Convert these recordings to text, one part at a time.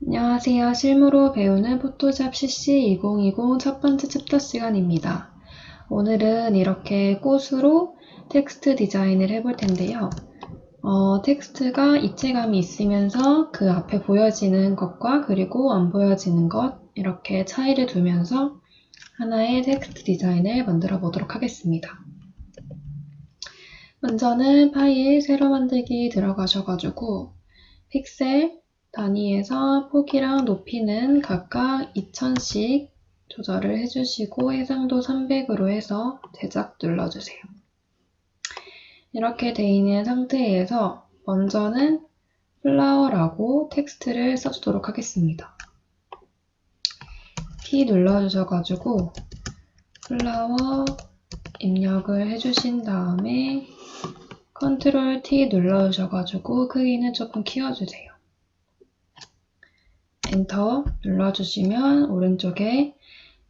안녕하세요. 실무로 배우는 포토샵 CC 2020 첫 번째 챕터 시간입니다. 오늘은 이렇게 꽃으로 텍스트 디자인을 해볼 텐데요. 텍스트가 입체감이 있으면서 그 앞에 보여지는 것과 그리고 안 보여지는 것 이렇게 차이를 두면서 하나의 텍스트 디자인을 만들어 보도록 하겠습니다. 먼저는 파일 새로 만들기 들어가셔가지고 픽셀 단위에서 폭이랑 높이는 각각 2000씩 조절을 해주시고 해상도 300으로 해서 제작 눌러주세요. 이렇게 되어 있는 상태에서 먼저는 플라워라고 텍스트를 써주도록 하겠습니다. T 눌러주셔가지고 플라워 입력을 해주신 다음에 컨트롤 T 눌러주셔가지고 크기는 조금 키워주세요. 엔터 눌러주시면 오른쪽에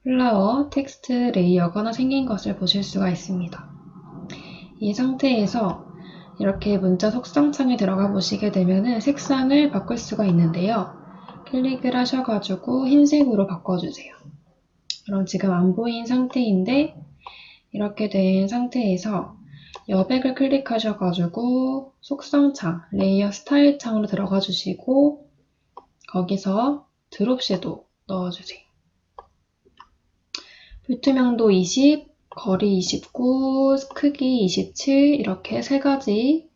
플라워 텍스트 레이어가 하나 생긴 것을 보실 수가 있습니다. 이 상태에서 이렇게 문자 속성창에 들어가 보시게 되면 색상을 바꿀 수가 있는데요. 클릭을 하셔가지고 흰색으로 바꿔주세요. 그럼 지금 안 보인 상태인데 이렇게 된 상태에서 여백을 클릭하셔가지고 속성창, 레이어 스타일 창으로 들어가 주시고 거기서 드롭 섀도우 넣어주세요. 불투명도 20, 거리 29, 크기 27 이렇게 세 가지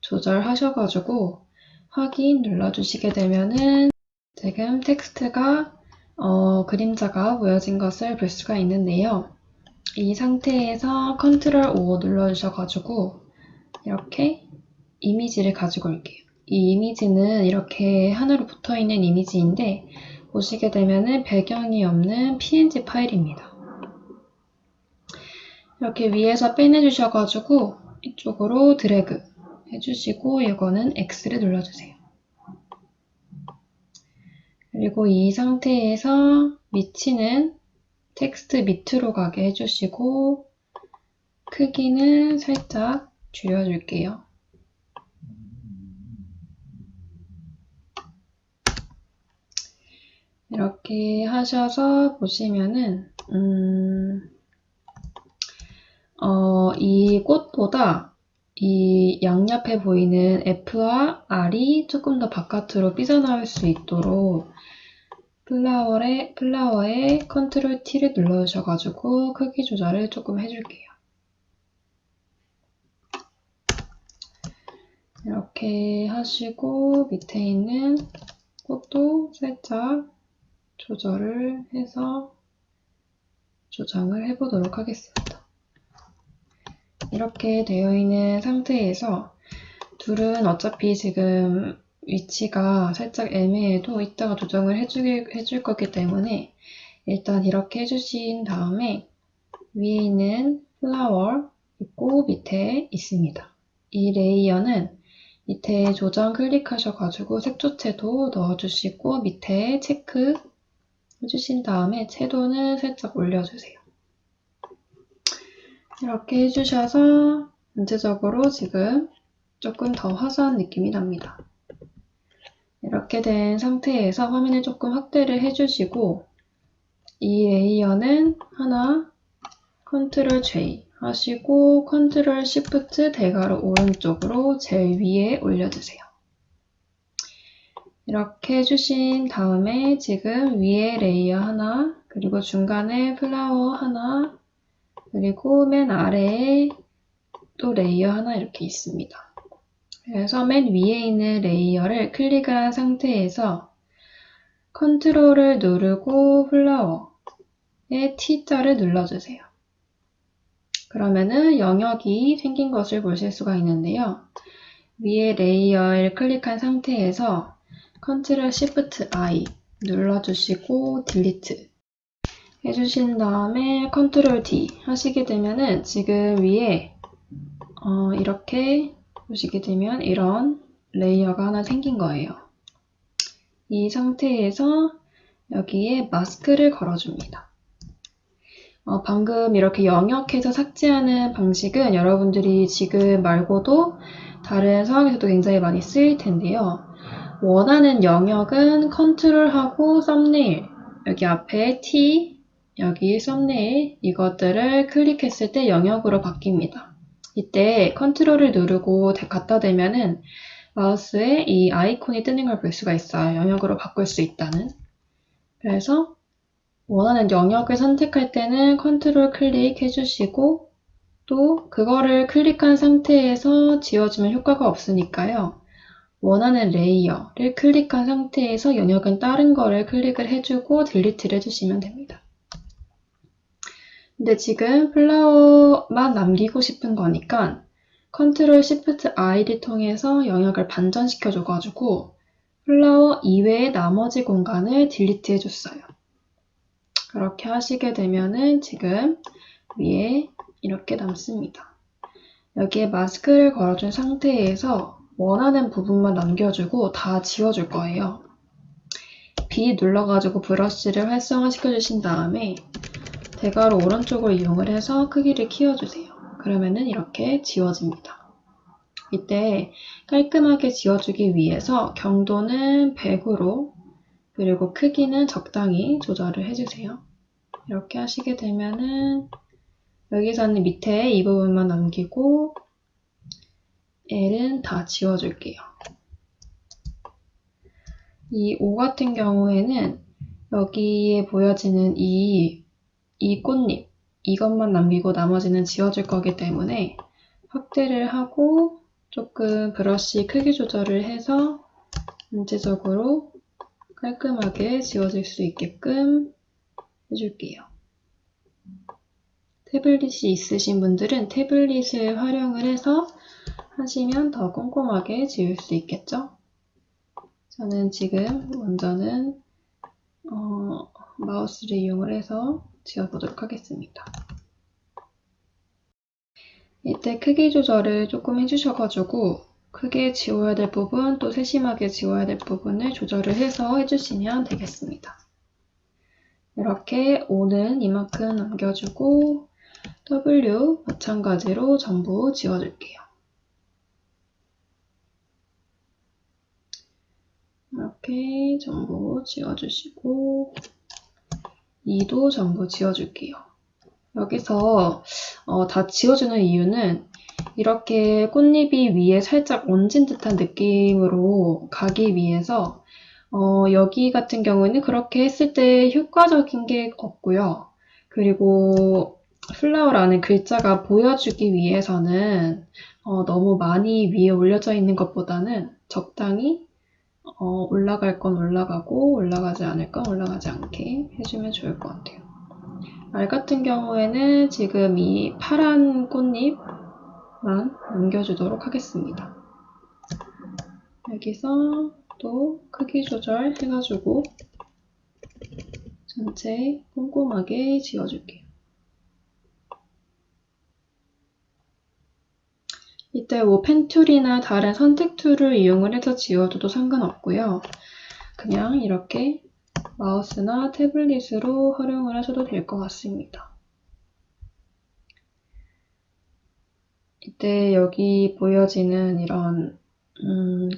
조절하셔가지고 확인 눌러주시게 되면은 지금 텍스트가 그림자가 보여진 것을 볼 수가 있는데요. 이 상태에서 컨트롤 O 눌러주셔가지고 이렇게 이미지를 가지고 올게요. 이 이미지는 이렇게 하나로 붙어있는 이미지인데 보시게 되면은 배경이 없는 PNG 파일입니다. 이렇게 위에서 빼내주셔가지고 이쪽으로 드래그 해주시고 이거는 X를 눌러주세요. 그리고 이 상태에서 위치는 텍스트 밑으로 가게 해주시고 크기는 살짝 줄여줄게요. 이렇게 하셔서 보시면은 이 꽃보다 이 양옆에 보이는 F와 R이 조금 더 바깥으로 삐져나올 수 있도록 플라워에 컨트롤 T를 눌러주셔가지고 크기 조절을 조금 해줄게요. 이렇게 하시고 밑에 있는 꽃도 살짝 조절을 해서 조정을 해보도록 하겠습니다. 이렇게 되어 있는 상태에서 둘은 어차피 지금 위치가 살짝 애매해도 이따가 조정을 해줄 거기 때문에 일단 이렇게 해주신 다음에 위에 있는 플라워 있고 밑에 있습니다. 이 레이어는 밑에 조정 클릭하셔가지고 색조채도 넣어주시고 밑에 체크 해주신 다음에 채도는 살짝 올려주세요. 이렇게 해주셔서 전체적으로 지금 조금 더 화사한 느낌이 납니다. 이렇게 된 상태에서 화면을 조금 확대를 해주시고 이 레이어는 하나 컨트롤 J 하시고 컨트롤 시프트 대괄호 오른쪽으로 제일 위에 올려주세요. 이렇게 해주신 다음에 지금 위에 레이어 하나 그리고 중간에 플라워 하나 그리고 맨 아래에 또 레이어 하나 이렇게 있습니다. 그래서 맨 위에 있는 레이어를 클릭을 한 상태에서 컨트롤을 누르고 플라워의 T자를 눌러주세요. 그러면은 영역이 생긴 것을 보실 수가 있는데요. 위에 레이어를 클릭한 상태에서 컨트롤 시프트 I 눌러주시고 딜리트 해주신 다음에 컨트롤 D 하시게 되면은 지금 위에 이렇게 보시게 되면 이런 레이어가 하나 생긴 거예요. 이 상태에서 여기에 마스크를 걸어줍니다. 방금 이렇게 영역해서 삭제하는 방식은 여러분들이 지금 말고도 다른 상황에서도 굉장히 많이 쓰일 텐데요. 원하는 영역은 컨트롤하고 썸네일, 여기 앞에 T, 여기 썸네일 이것들을 클릭했을 때 영역으로 바뀝니다. 이때 컨트롤을 누르고 갖다 대면은 마우스에 이 아이콘이 뜨는 걸 볼 수가 있어요. 영역으로 바꿀 수 있다는. 그래서 원하는 영역을 선택할 때는 컨트롤 클릭해 주시고 또 그거를 클릭한 상태에서 지워주면 효과가 없으니까요. 원하는 레이어를 클릭한 상태에서 영역은 다른 거를 클릭을 해주고 딜리트를 해주시면 됩니다. 근데 지금 플라워만 남기고 싶은 거니까 컨트롤 시프트 I를 통해서 영역을 반전시켜 줘가지고 플라워 이외의 나머지 공간을 딜리트 해줬어요. 그렇게 하시게 되면은 지금 위에 이렇게 남습니다. 여기에 마스크를 걸어준 상태에서 원하는 부분만 남겨주고 다 지워줄 거예요. B 눌러가지고 브러쉬를 활성화시켜 주신 다음에 대괄호 오른쪽을 이용을 해서 크기를 키워주세요. 그러면은 이렇게 지워집니다. 이때 깔끔하게 지워주기 위해서 경도는 100으로 그리고 크기는 적당히 조절을 해주세요. 이렇게 하시게 되면은 여기서는 밑에 이 부분만 남기고 L은 다 지워줄게요. 이 O 같은 경우에는 여기에 보여지는 이 꽃잎 이것만 남기고 나머지는 지워줄 거기 때문에 확대를 하고 조금 브러쉬 크기 조절을 해서 전체적으로 깔끔하게 지워질 수 있게끔 해줄게요. 태블릿이 있으신 분들은 태블릿을 활용을 해서 하시면 더 꼼꼼하게 지울 수 있겠죠? 저는 지금 먼저는 마우스를 이용을 해서 지워보도록 하겠습니다. 이때 크기 조절을 조금 해주셔가지고 크게 지워야 될 부분 또 세심하게 지워야 될 부분을 조절을 해서 해주시면 되겠습니다. 이렇게 O는 이만큼 남겨주고 W 마찬가지로 전부 지워줄게요. 이렇게 전부 지워주시고 2도 전부 지워줄게요. 여기서 다 지워주는 이유는 이렇게 꽃잎이 위에 살짝 얹은 듯한 느낌으로 가기 위해서 여기 같은 경우에는 그렇게 했을 때 효과적인 게 없고요. 그리고 플라워라는 글자가 보여주기 위해서는 너무 많이 위에 올려져 있는 것보다는 적당히 올라갈 건 올라가고 올라가지 않을 건 올라가지 않게 해주면 좋을 것 같아요. 알 같은 경우에는 지금 이 파란 꽃잎만 남겨주도록 하겠습니다. 여기서 또 크기 조절 해가지고 전체 꼼꼼하게 지워줄게요. 이때 뭐 펜툴이나 다른 선택 툴을 이용을 해서 지워줘도 상관없고요. 그냥 이렇게 마우스나 태블릿으로 활용을 하셔도 될 것 같습니다. 이때 여기 보여지는 이런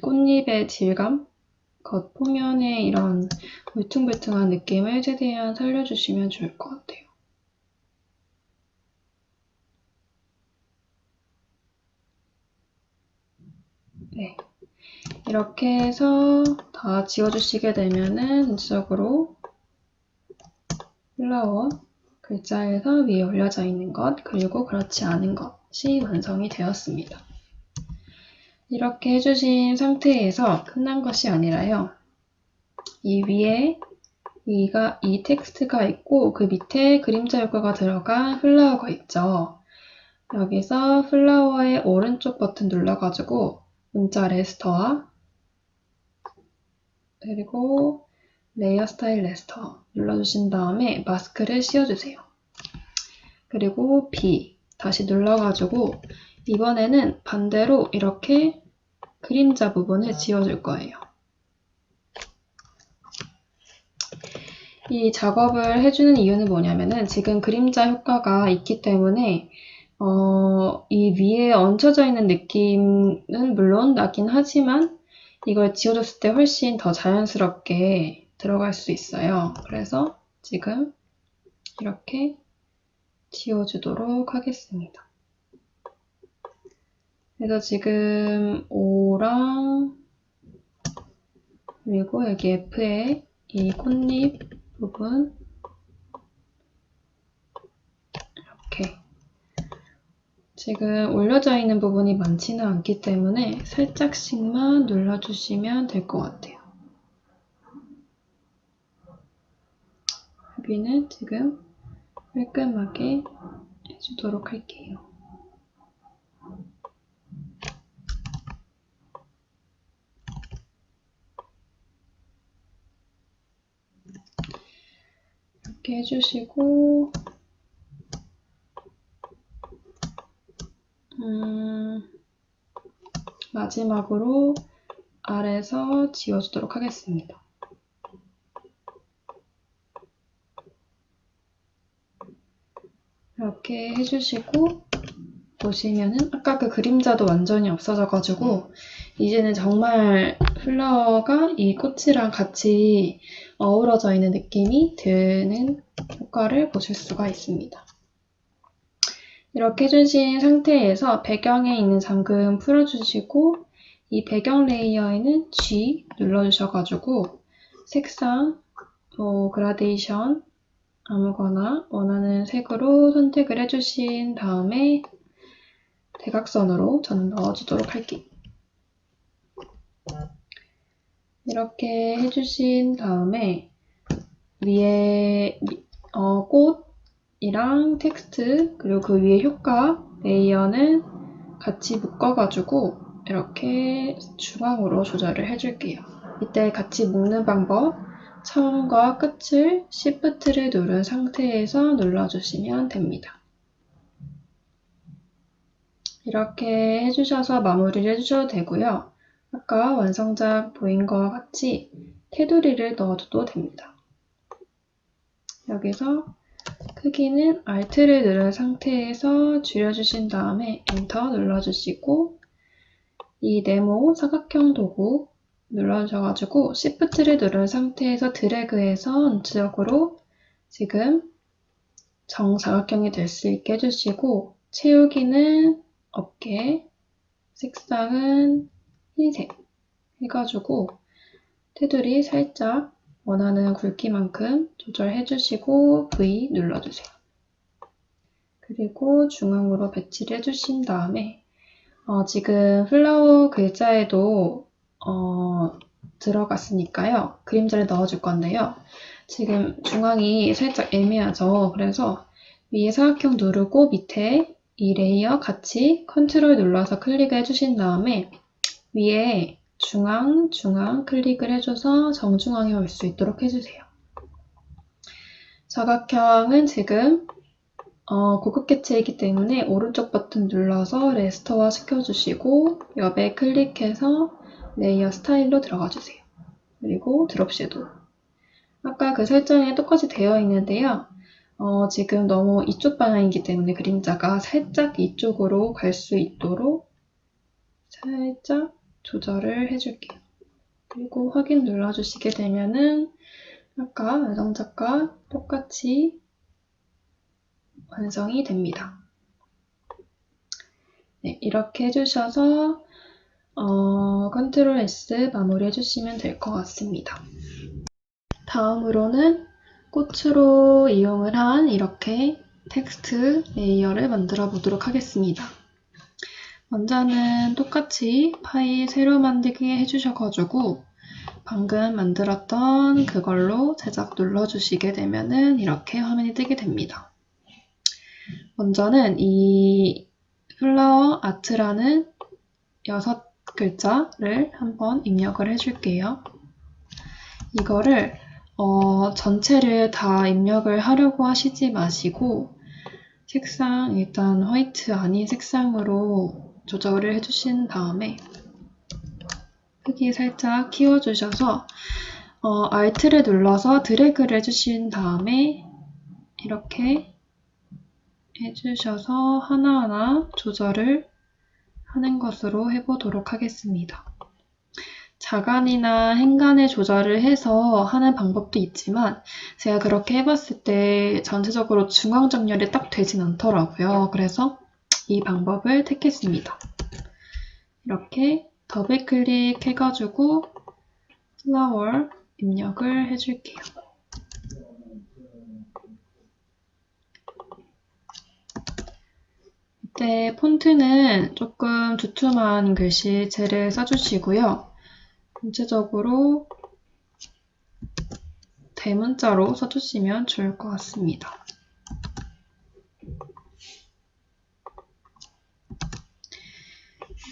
꽃잎의 질감, 겉표면의 이런 울퉁불퉁한 느낌을 최대한 살려주시면 좋을 것 같아요. 네, 이렇게 해서 다 지워주시게 되면은 전체적으로 플라워 글자에서 위에 올려져 있는 것 그리고 그렇지 않은 것이 완성이 되었습니다. 이렇게 해주신 상태에서 끝난 것이 아니라요. 이 위에 이 텍스트가 있고 그 밑에 그림자 효과가 들어간 플라워가 있죠. 여기서 플라워의 오른쪽 버튼 눌러가지고 문자 레스터와 그리고 레이어 스타일 레스터 눌러주신 다음에 마스크를 씌워주세요. 그리고 B 다시 눌러가지고 이번에는 반대로 이렇게 그림자 부분을 지워줄 거예요. 이 작업을 해주는 이유는 뭐냐면은 지금 그림자 효과가 있기 때문에 이 위에 얹혀져 있는 느낌은 물론 나긴 하지만 이걸 지워줬을 때 훨씬 더 자연스럽게 들어갈 수 있어요. 그래서 지금 이렇게 지워주도록 하겠습니다. 그래서 지금 O랑 그리고 여기 F에 이 꽃잎 부분 이렇게 지금 올려져 있는 부분이 많지는 않기 때문에 살짝씩만 눌러주시면 될 것 같아요. 여기는 지금 깔끔하게 해주도록 할게요. 이렇게 해주시고 마지막으로 아래에서 지워주도록 하겠습니다. 이렇게 해주시고 보시면은 아까 그 그림자도 완전히 없어져가지고 이제는 정말 플라워가 이 꽃이랑 같이 어우러져 있는 느낌이 드는 효과를 보실 수가 있습니다. 이렇게 해주신 상태에서 배경에 있는 잠금 풀어주시고 이 배경 레이어에는 G 눌러주셔가지고 색상, 그라데이션 아무거나 원하는 색으로 선택을 해주신 다음에 대각선으로 저는 넣어주도록 할게요. 이렇게 해주신 다음에 위에 꽃이랑 텍스트 그리고 그 위에 효과 레이어는 같이 묶어가지고 이렇게 중앙으로 조절을 해줄게요. 이때 같이 묶는 방법 처음과 끝을 Shift를 누른 상태에서 눌러주시면 됩니다. 이렇게 해주셔서 마무리를 해주셔도 되고요. 아까 완성작 보인 것과 같이 테두리를 넣어줘도 됩니다. 여기서 크기는 Alt를 누른 상태에서 줄여주신 다음에 엔터 눌러주시고 이 네모 사각형 도구 눌러주셔가지고 Shift를 누른 상태에서 드래그해서 전체적으로 지금 정사각형이 될 수 있게 해주시고 채우기는 어깨, 색상은 흰색 해가지고 테두리 살짝 원하는 굵기만큼 조절해주시고 V 눌러주세요. 그리고 중앙으로 배치를 해주신 다음에 지금 플라워 글자에도 들어갔으니까요. 그림자를 넣어줄 건데요. 지금 중앙이 살짝 애매하죠. 그래서 위에 사각형 누르고 밑에 이 레이어 같이 컨트롤 눌러서 클릭을 해주신 다음에 위에 중앙 클릭을 해줘서 정중앙에 올 수 있도록 해주세요. 사각형은 지금 고급 개체이기 때문에 오른쪽 버튼 눌러서 레스터화 시켜주시고 옆에 클릭해서 레이어 스타일로 들어가주세요. 그리고 드롭 섀도우. 아까 그 설정에 똑같이 되어 있는데요. 지금 너무 이쪽 방향이기 때문에 그림자가 살짝 이쪽으로 갈 수 있도록 살짝 조절을 해줄게요. 그리고 확인 눌러주시게 되면은 아까 완성작과 똑같이 완성이 됩니다. 네, 이렇게 해주셔서 컨트롤 S 마무리 해주시면 될 것 같습니다. 다음으로는 꽃으로 이용을 한 이렇게 텍스트 레이어를 만들어 보도록 하겠습니다. 먼저는 똑같이 파일 새로 만들기 해주셔가지고 방금 만들었던 그걸로 제작 눌러주시게 되면은 이렇게 화면이 뜨게 됩니다. 먼저는 이 플라워 아트라는 6글자를 한번 입력을 해줄게요. 이거를 전체를 다 입력을 하려고 하시지 마시고 색상 일단 화이트 아닌 색상으로 조절을 해주신 다음에 크기 살짝 키워주셔서 Alt를 눌러서 드래그를 해주신 다음에 이렇게 해주셔서 하나하나 조절을 하는 것으로 해보도록 하겠습니다. 자간이나 행간을 조절을 해서 하는 방법도 있지만 제가 그렇게 해봤을 때 전체적으로 중앙정렬이 딱 되진 않더라고요. 그래서 이 방법을 택했습니다. 이렇게 더블 클릭해가지고 플라워 입력을 해줄게요. 이때 폰트는 조금 두툼한 글씨체를 써주시고요. 전체적으로 대문자로 써주시면 좋을 것 같습니다.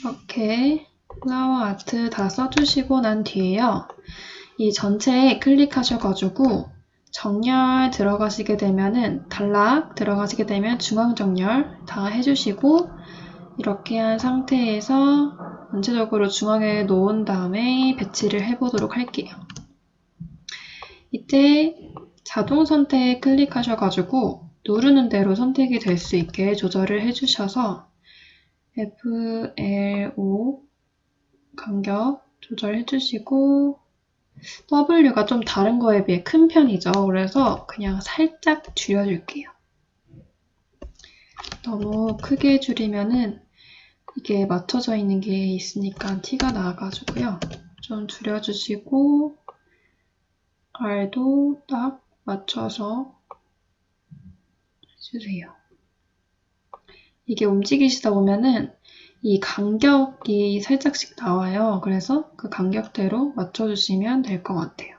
이렇게 플라워 아트 다 써주시고 난 뒤에요. 이 전체에 클릭하셔가지고 정렬 들어가시게 되면은 단락 들어가시게 되면 중앙 정렬 다 해주시고 이렇게 한 상태에서 전체적으로 중앙에 놓은 다음에 배치를 해보도록 할게요. 이때 자동 선택 클릭하셔가지고 누르는 대로 선택이 될 수 있게 조절을 해주셔서 FLO 간격 조절해주시고 W가 좀 다른 거에 비해 큰 편이죠. 그래서 그냥 살짝 줄여줄게요. 너무 크게 줄이면은 이게 맞춰져 있는 게 있으니까 티가 나가지고요. 좀 줄여주시고 R도 딱 맞춰서 해주세요. 이게 움직이시다 보면은 이 간격이 살짝씩 나와요. 그래서 그 간격대로 맞춰주시면 될 것 같아요.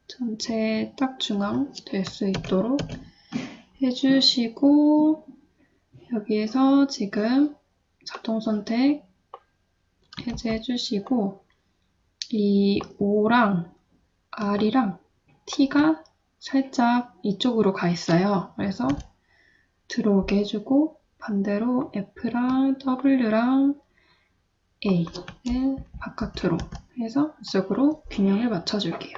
전체 딱 중앙 될 수 있도록 해주시고 여기에서 지금 자동 선택 해제해주시고 이 O랑 R이랑 T가 살짝 이쪽으로 가 있어요. 그래서 들어오게 해주고 반대로 F랑 W랑 A를 바깥으로 해서 이쪽으로 균형을 맞춰줄게요.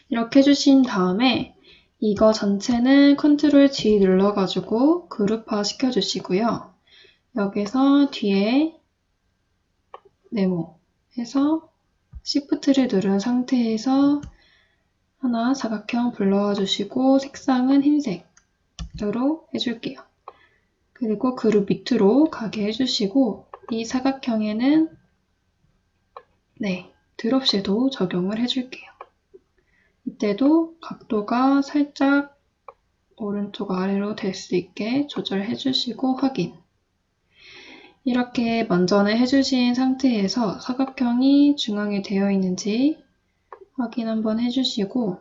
이렇게 해주신 다음에 이거 전체는 컨트롤 G 눌러가지고 그룹화 시켜주시고요. 여기서 뒤에 네모 해서 Shift를 누른 상태에서 하나 사각형 불러와 주시고 색상은 흰색으로 해줄게요. 그리고 그룹 밑으로 가게 해주시고 이 사각형에는 드롭 섀도우 적용을 해줄게요. 이때도 각도가 살짝 오른쪽 아래로 될 수 있게 조절해 주시고 확인. 이렇게 먼저는 해주신 상태에서 사각형이 중앙에 되어 있는지 확인 한번 해주시고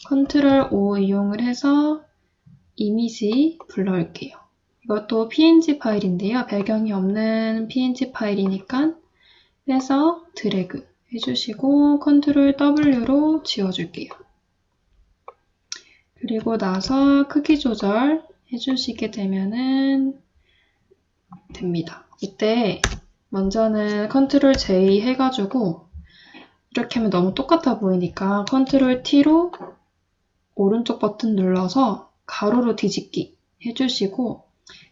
컨트롤 O 이용을 해서 이미지 불러올게요. 이것도 PNG 파일인데요. 배경이 없는 PNG 파일이니까 빼서 드래그 해주시고 컨트롤 W로 지워줄게요. 그리고 나서 크기 조절 해주시게 되면은 됩니다. 이때 먼저는 컨트롤 J 해가지고 이렇게 하면 너무 똑같아 보이니까 컨트롤 T로 오른쪽 버튼 눌러서 가로로 뒤집기 해주시고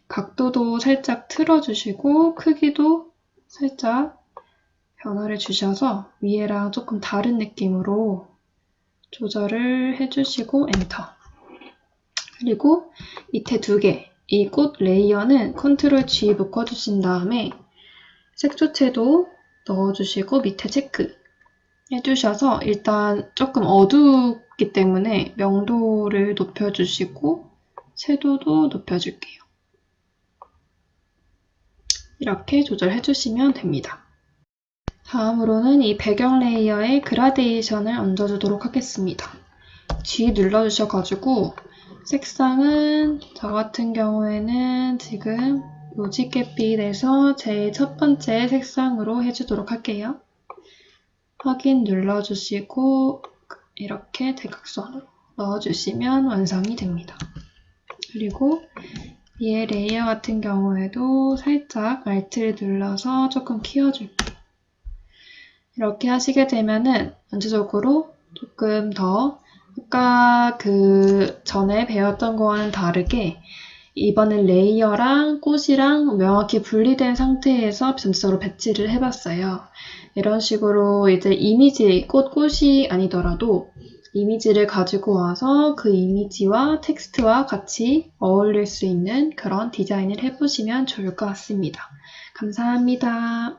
각도도 살짝 틀어주시고 크기도 살짝 변화를 주셔서 위에랑 조금 다른 느낌으로 조절을 해주시고 엔터. 그리고 밑에 두 개, 이 꽃 레이어는 컨트롤 G 묶어주신 다음에 색조체도 넣어주시고 밑에 체크 해주셔서 일단 조금 어둡기 때문에 명도를 높여주시고 채도도 높여줄게요. 이렇게 조절해주시면 됩니다. 다음으로는 이 배경 레이어에 그라데이션을 얹어주도록 하겠습니다. G 눌러주셔가지고 색상은 저 같은 경우에는 지금 요지갯빛에서 제일 첫 번째 색상으로 해주도록 할게요. 확인 눌러주시고 이렇게 대각선으로 넣어주시면 완성이 됩니다. 그리고 위에 레이어 같은 경우에도 살짝 Alt를 눌러서 조금 키워줄게요. 이렇게 하시게 되면은 전체적으로 조금 더 아까 그 전에 배웠던 거와는 다르게 이번엔 레이어랑 꽃이랑 명확히 분리된 상태에서 전체적으로 배치를 해봤어요. 이런 식으로 이제 이미지, 꽃이 아니더라도 이미지를 가지고 와서 그 이미지와 텍스트와 같이 어울릴 수 있는 그런 디자인을 해보시면 좋을 것 같습니다. 감사합니다.